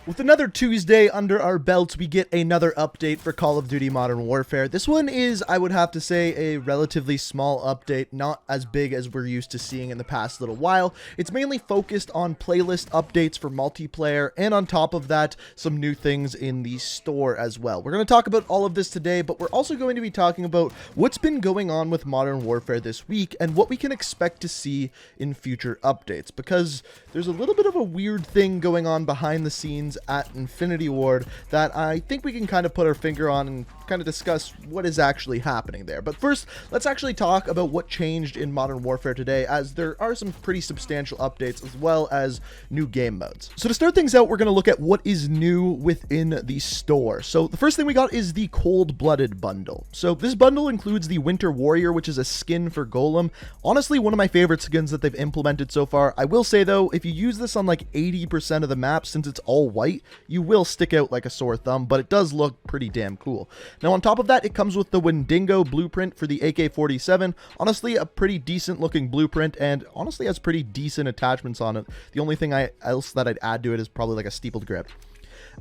With another Tuesday under our belts, we get another update for Call of Duty Modern Warfare. This one is, I would have to say, a relatively small update, not as big as we're used to seeing in the past little while. It's mainly focused on playlist updates for multiplayer, and on top of that, some new things in the store as well. We're going to talk about all of this today, but we're also going to be talking about what's been going on with Modern Warfare this week and what we can expect to see in future updates, because there's a little bit of a weird thing going on behind the scenes at Infinity Ward that I think we can kind of put our finger on and kind of discuss what is actually happening there. But first, let's actually talk about what changed in Modern Warfare today, as there are some pretty substantial updates as well as new game modes. So to start things out, we're going to look at what is new within the store. So the first thing we got is the Cold-Blooded bundle. So this bundle includes the Winter Warrior, which is a skin for Golem. Honestly, one of my favorite skins that they've implemented so far. I will say though, if you use this on like 80% of the map, since it's all white, you will stick out like a sore thumb, but it does look pretty damn cool. Now on top of that, it comes with the Wendigo blueprint for the AK-47. Honestly, a pretty decent looking blueprint, and honestly has pretty decent attachments on it. The only thing else that I'd add to it is probably like a steepled grip.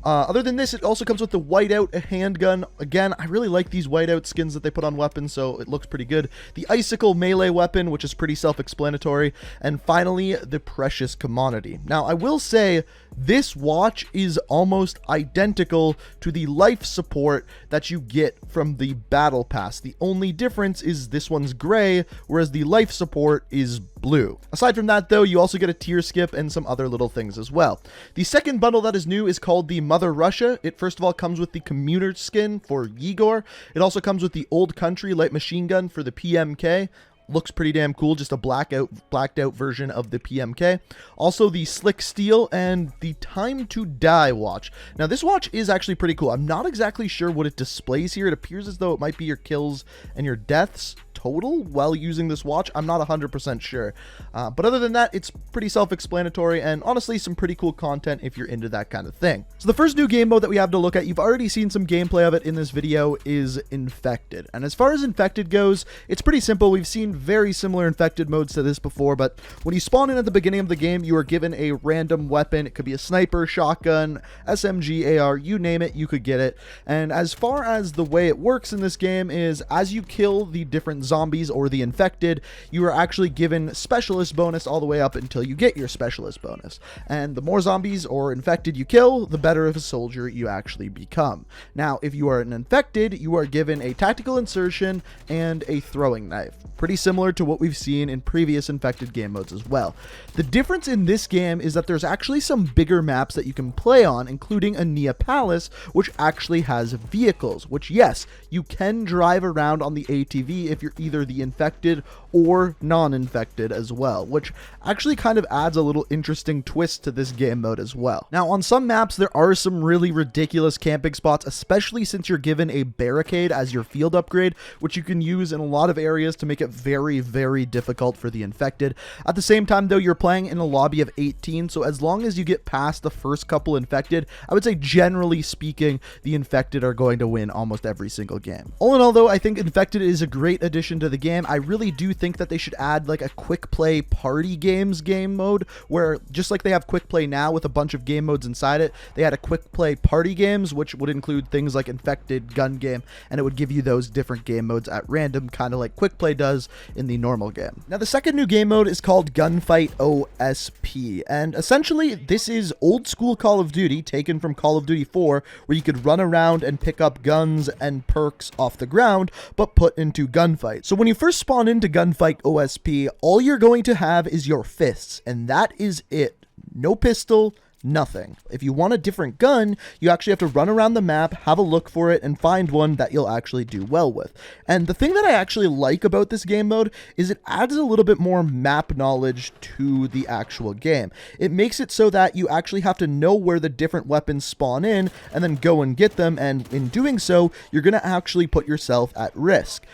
Other than this, it also comes with the Whiteout, a handgun. Again, I really like these Whiteout skins that they put on weapons, so it looks pretty good. The Icicle melee weapon, which is pretty self-explanatory. And finally, the Precious Commodity. Now, I will say, this watch is almost identical to the life support that you get from the Battle Pass. The only difference is this one's gray, whereas the life support is blue. Aside from that, though, you also get a tier skip and some other little things as well. The second bundle that is new is called the Mother Russia. It first of all comes with the Commuter skin for Igor. It also comes with the Old Country light machine gun for the PMK. Looks pretty damn cool, just a blacked out version of the PMK. Also the Slick Steel and the Time to Die watch. Now this watch is actually pretty cool. I'm not exactly sure what it displays here. It appears as though it might be your kills and your deaths total while using this watch. I'm not 100% sure. But other than that, it's pretty self-explanatory and honestly some pretty cool content if you're into that kind of thing. So the first new game mode that we have to look at, you've already seen some gameplay of it in this video, is Infected. And as far as Infected goes, it's pretty simple. We've seen very similar Infected modes to this before, but when you spawn in at the beginning of the game, you are given a random weapon. It could be a sniper, shotgun, SMG, AR, you name it, you could get it. And as far as the way it works in this game is, as you kill the different zombies or the infected, you are actually given specialist bonus all the way up until you get your specialist bonus. And the more zombies or infected you kill, the better of a soldier you actually become. Now, if you are an infected, you are given a tactical insertion and a throwing knife. Pretty similar to what we've seen in previous Infected game modes as well. The difference in this game is that there's actually some bigger maps that you can play on, including Ania Palace, which actually has vehicles, which yes, you can drive around on the ATV if you're either the infected or non-infected as well, which actually kind of adds a little interesting twist to this game mode as well. Now, on some maps, there are some really ridiculous camping spots, especially since you're given a barricade as your field upgrade, which you can use in a lot of areas to make it very, very difficult for the infected. At the same time, though, you're playing in a lobby of 18, so as long as you get past the first couple infected, I would say generally speaking, the infected are going to win almost every single game. All in all, though, I think Infected is a great addition to the game. I really do think that they should add like a quick play party games game mode, where just like they have quick play now with a bunch of game modes inside it, they had a quick play party games, which would include things like Infected, gun game, and it would give you those different game modes at random, kind of like quick play does in the normal game. Now, the second new game mode is called Gunfight OSP, and essentially this is old school Call of Duty taken from Call of Duty 4, where you could run around and pick up guns and perks off the ground, but put into gunfight. So when you first spawn into Gunfight OSP, all you're going to have is your fists, and that is it. No pistol, nothing. If you want a different gun, you actually have to run around the map, have a look for it, and find one that you'll actually do well with. And the thing that I actually like about this game mode is it adds a little bit more map knowledge to the actual game. It makes it so that you actually have to know where the different weapons spawn in and then go and get them, and in doing so, you're going to actually put yourself at risk.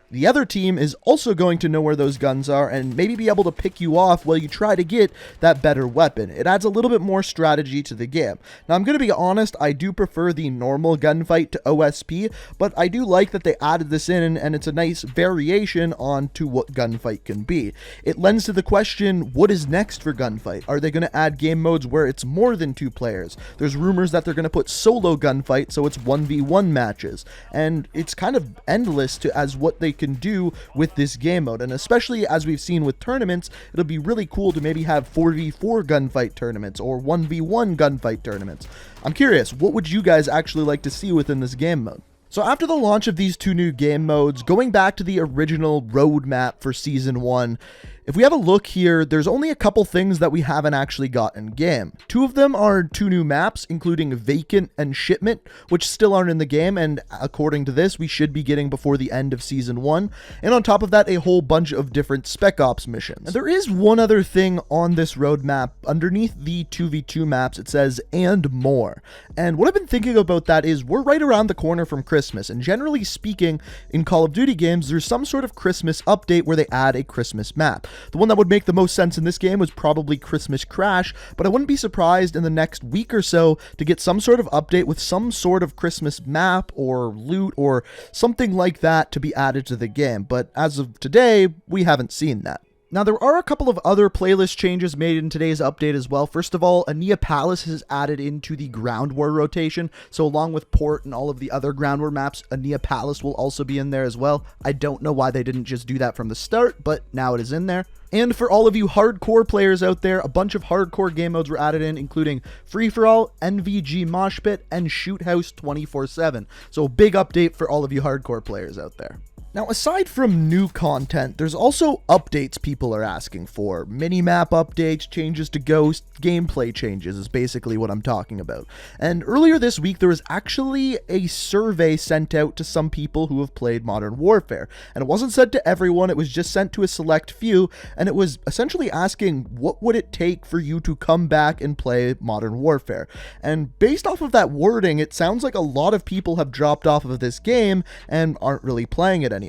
the other team is also going to know where those guns are and maybe be able to pick you off while you try to get that better weapon. It adds a little bit more strategy to the game. Now, I'm going to be honest, I do prefer the normal gunfight to OSP, but I do like that they added this in, and it's a nice variation on to what gunfight can be. It lends to the question, what is next for gunfight? Are they going to add game modes where it's more than 2 players? There's rumors that they're going to put solo gunfight, so it's 1v1 matches, and it's kind of endless as what they can do with this game mode. And especially as we've seen with tournaments, it'll be really cool to maybe have 4v4 gunfight tournaments or 1v1 gunfight tournaments. I'm curious, what would you guys actually like to see within this game mode? So after the launch of these 2 new game modes, going back to the original roadmap for Season 1, if we have a look here, there's only a couple things that we haven't actually got in game. 2 of them are 2 new maps, including Vacant and Shipment, which still aren't in the game, and according to this, we should be getting before the end of Season 1. And on top of that, a whole bunch of different Spec Ops missions. And there is one other thing on this roadmap. Underneath the 2v2 maps, it says, and more. And what I've been thinking about that is, we're right around the corner from Christmas, and generally speaking, in Call of Duty games, there's some sort of Christmas update where they add a Christmas map. The one that would make the most sense in this game was probably Christmas Crash, but I wouldn't be surprised in the next week or so to get some sort of update with some sort of Christmas map or loot or something like that to be added to the game, but as of today, we haven't seen that. Now, there are a couple of other playlist changes made in today's update as well. First of all, Ania Palace is added into the Ground War rotation, so along with Port and all of the other Ground War maps, Ania Palace will also be in there as well. I don't know why they didn't just do that from the start, but now it is in there. And for all of you hardcore players out there, a bunch of hardcore game modes were added in, including Free-For-All, NVG Mosh Pit, and Shoot House 24/7. So a big update for all of you hardcore players out there. Now, aside from new content, there's also updates people are asking for. Minimap updates, changes to Ghost, gameplay changes is basically what I'm talking about. And earlier this week, there was actually a survey sent out to some people who have played Modern Warfare. And it wasn't sent to everyone, it was just sent to a select few, and it was essentially asking, what would it take for you to come back and play Modern Warfare? And based off of that wording, it sounds like a lot of people have dropped off of this game and aren't really playing it anymore.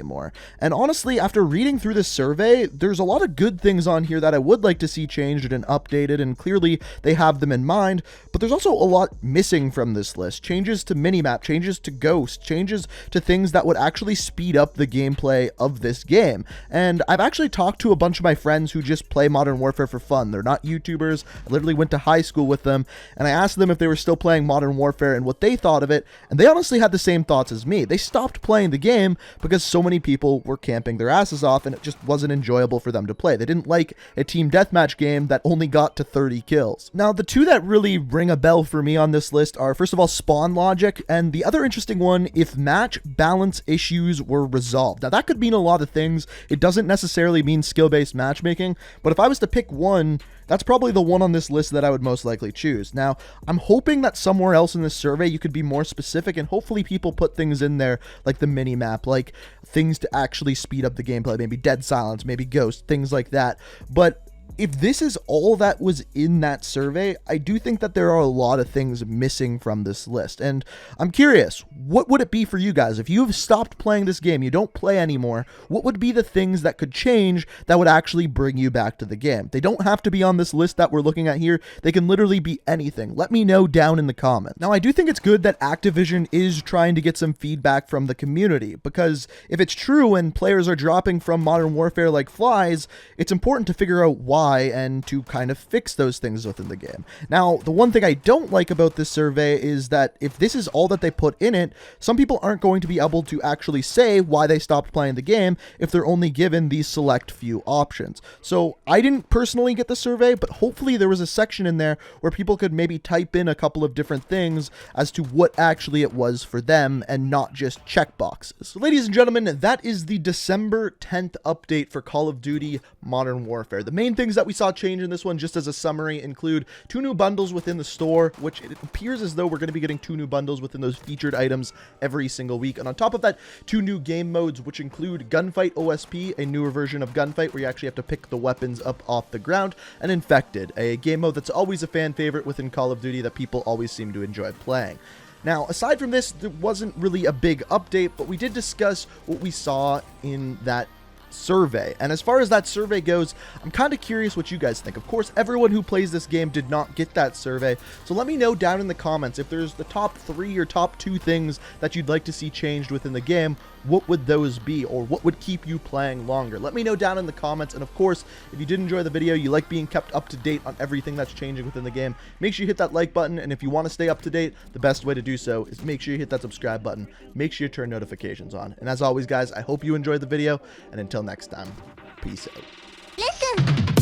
And honestly, after reading through this survey, there's a lot of good things on here that I would like to see changed and updated, and clearly they have them in mind, but there's also a lot missing from this list. Changes to minimap, changes to Ghost, changes to things that would actually speed up the gameplay of this game. And I've actually talked to a bunch of my friends who just play Modern Warfare for fun. They're not YouTubers. I literally went to high school with them, and I asked them if they were still playing Modern Warfare and what they thought of it, and they honestly had the same thoughts as me. They stopped playing the game because so many people were camping their asses off and it just wasn't enjoyable for them to play. They didn't like a team deathmatch game that only got to 30 kills. Now, the 2 that really ring a bell for me on this list are, first of all, spawn logic, and the other interesting one, if match balance issues were resolved. Now, that could mean a lot of things. It doesn't necessarily mean skill-based matchmaking, but if I was to pick one, that's probably the one on this list that I would most likely choose. Now, I'm hoping that somewhere else in this survey you could be more specific, and hopefully people put things in there like the mini-map, like things to actually speed up the gameplay, maybe Dead Silence, maybe Ghost, things like that. But if this is all that was in that survey, I do think that there are a lot of things missing from this list. And I'm curious, what would it be for you guys? If you've stopped playing this game, you don't play anymore, what would be the things that could change that would actually bring you back to the game? They don't have to be on this list that we're looking at here. They can literally be anything. Let me know down in the comments. Now, I do think it's good that Activision is trying to get some feedback from the community, because if it's true and players are dropping from Modern Warfare like flies, it's important to figure out why and to kind of fix those things within the game. Now, the one thing I don't like about this survey is that if this is all that they put in it, some people aren't going to be able to actually say why they stopped playing the game if they're only given these select few options. So I didn't personally get the survey, but hopefully there was a section in there where people could maybe type in a couple of different things as to what actually it was for them and not just checkboxes. So ladies and gentlemen, that is the December 10th update for Call of Duty Modern Warfare. The main things that we saw change in this one, just as a summary, include 2 new bundles within the store, which it appears as though we're going to be getting 2 new bundles within those featured items every single week. And on top of that, 2 new game modes, which include Gunfight OSP, a newer version of Gunfight where you actually have to pick the weapons up off the ground, and Infected, a game mode that's always a fan favorite within Call of Duty that people always seem to enjoy playing. Now, aside from this, there wasn't really a big update, but we did discuss what we saw in that survey. And as far as that survey goes, I'm kind of curious what you guys think. Of course, everyone who plays this game did not get that survey, so let me know down in the comments if there's the top 3 or top 2 things that you'd like to see changed within the game. What would those be, or what would keep you playing longer? Let me know down in the comments. And of course, if you did enjoy the video, you like being kept up to date on everything that's changing within the game, make sure you hit that like button. And if you want to stay up to date, the best way to do so is make sure you hit that subscribe button. Make sure you turn notifications on. And as always, guys, I hope you enjoyed the video, and until next time, peace out. Listen.